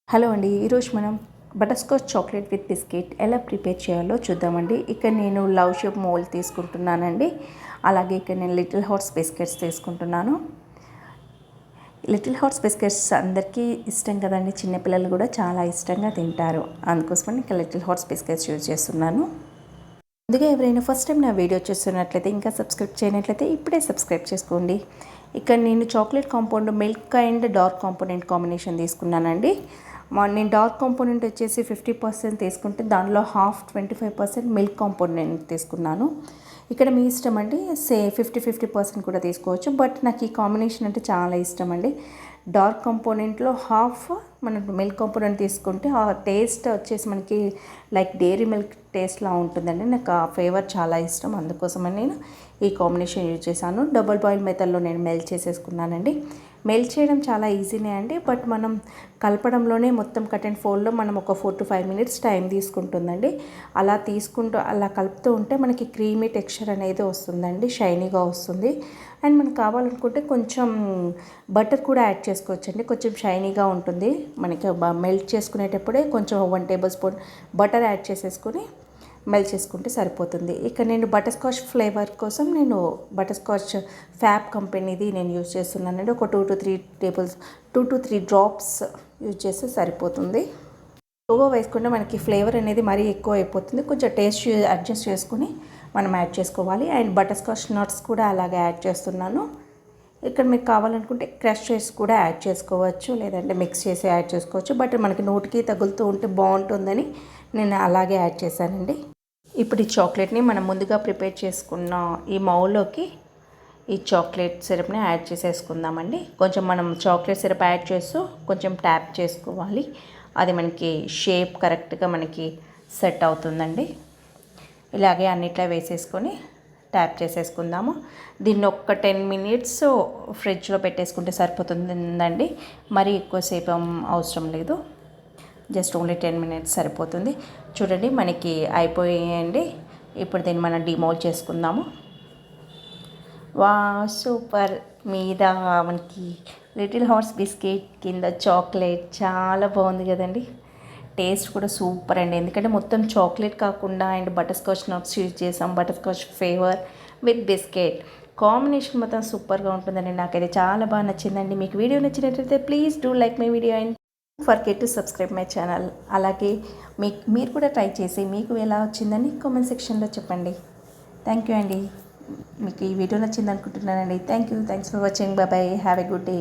Hello అండి, ఈరోజు మనం బటర్స్కాచ్ చాక్లెట్ విత్ బిస్కెట్ ఎలా ప్రిపేర్ చేయాలో చూద్దామండి. ఇక్కడ నేను లవ్ షేప్ మోల్డ్ తీసుకుంటున్నానండి. అలాగే ఇక్కడ నేను లిటిల్ హార్ట్స్ బిస్కెట్స్ తీసుకుంటున్నాను. లిటిల్ హార్ట్స్ బిస్కెట్స్ అందరికీ ఇష్టం కదండి, చిన్నపిల్లలు కూడా చాలా ఇష్టంగా తింటారు. అందుకోసమని ఇక్కడ లిటిల్ హార్ట్స్ బిస్కెట్స్ యూజ్ చేస్తున్నాను. ముందుగా ఎవరైనా ఫస్ట్ టైం నా వీడియో చూస్తున్నట్లయితే, ఇంకా సబ్స్క్రైబ్ చేయనట్లయితే ఇప్పుడే సబ్స్క్రైబ్ చేసుకోండి. ఇక్కడ నేను chocolate compound milk and dark component combination తీసుకున్నానండి. నేను డార్క్ కాంపోనెంట్ వచ్చేసి 50% తీసుకుంటే దానిలో హాఫ్ 25% మిల్క్ కాంపోనెంట్ తీసుకున్నాను. ఇక్కడ మీ ఇష్టం అండి, 50% కూడా తీసుకోవచ్చు. బట్ నాకు ఈ కాంబినేషన్ అంటే చాలా ఇష్టం అండి. డార్క్ కాంపోనెంట్లో హాఫ్ మనం మిల్క్ కాంపోనెంట్ తీసుకుంటే ఆ టేస్ట్ వచ్చేసి మనకి లైక్ డైరీ మిల్క్ టేస్ట్లా ఉంటుందండి. నాకు ఆ ఫ్లేవర్ చాలా ఇష్టం, అందుకోసమని నేను ఈ కాంబినేషన్ యూజ్ చేశాను. డబుల్ బాయిల్ మెథడ్లో నేను మెల్ట్ చేసేసుకున్నానండి. మెల్ట్ చేయడం చాలా ఈజీనే అండి, బట్ మనం కలపడంలోనే మొత్తం కట్ అండ్ ఫోల్డ్లో మనం ఒక 4 to 5 minutes టైం తీసుకుంటుందండి. అలా కలుపుతూ ఉంటే మనకి క్రీమీ టెక్స్చర్ అనేది వస్తుందండి, షైనీగా వస్తుంది. అండ్ మనకు కావాలనుకుంటే కొంచెం బటర్ కూడా యాడ్ చేసుకోవచ్చండి, కొంచెం షైనీగా ఉంటుంది. మనకి మెల్ట్ చేసుకునేటప్పుడే కొంచెం 1 tablespoon బటర్ యాడ్ చేసేసుకొని మెల్ట్ చేసుకుంటే సరిపోతుంది. ఇక నేను బటర్ ఫ్లేవర్ కోసం నేను బటర్ ఫ్యాబ్ కంపెనీది నేను యూజ్ చేస్తున్నానండి. ఒక 2 to 3 డ్రాప్స్ యూజ్ చేస్తే సరిపోతుంది. ఎక్కువగా వేసుకుంటే మనకి ఫ్లేవర్ అనేది మరీ ఎక్కువ అయిపోతుంది. కొంచెం టేస్ట్ అడ్జస్ట్ చేసుకుని మనం యాడ్ చేసుకోవాలి. అండ్ బటర్ నట్స్ కూడా అలాగే యాడ్ చేస్తున్నాను. ఇక్కడ మీకు కావాలనుకుంటే క్రష్ చేసి కూడా యాడ్ చేసుకోవచ్చు, లేదంటే మిక్స్ చేసి యాడ్ చేసుకోవచ్చు. బట్ మనకి నోటికి తగులుతూ ఉంటే బాగుంటుందని నేను అలాగే యాడ్ చేశానండి. ఇప్పుడు ఈ చాక్లెట్ని మనం ముందుగా ప్రిపేర్ చేసుకున్న ఈ మౌల్లోకి ఈ చాక్లెట్ సిరప్ని యాడ్ చేసేసుకుందామండి. కొంచెం మనం చాక్లెట్ సిరప్ యాడ్ చేస్తూ కొంచెం ట్యాప్ చేసుకోవాలి. అది మనకి షేప్ కరెక్ట్గా మనకి సెట్ అవుతుందండి. ఇలాగే అన్నిట్లో వేసేసుకొని ట్యాప్ చేసేసుకుందాము. దీన్ని ఒక 10 minutes ఫ్రిడ్జ్లో పెట్టేసుకుంటే సరిపోతుందండి. మరీ ఎక్కువసేపు అవసరం లేదు, జస్ట్ ఓన్లీ 10 minutes సరిపోతుంది. చూడండి మనకి అయిపోయాయండి. ఇప్పుడు దీన్ని మనం డిమోల్డ్ చేసుకుందాము. వా సూపర్! మీద మనకి లిటిల్ హార్ట్స్ బిస్కెట్, కింద చాక్లెట్, చాలా బాగుంది కదండి. టేస్ట్ కూడా సూపర్ అండి, ఎందుకంటే మొత్తం చాక్లెట్ కాకుండా అండ్ బటర్స్కాచ్ నట్స్ యూజ్ చేసాం. Butterscotch flavour with biscuit combination మొత్తం సూపర్గా ఉంటుందండి. నాకైతే చాలా బాగా నచ్చిందండి. మీకు వీడియో నచ్చినట్లయితే please do like my video and forget to subscribe my channel. అలాగే మీరు కూడా ట్రై చేసి మీకు ఎలా వచ్చిందని కామెంట్ సెక్షన్లో చెప్పండి. థ్యాంక్ యూ అండి. మీకు ఈ వీడియో నచ్చింది అనుకుంటున్నానండి. Thanks for watching. Bye. Have a good day.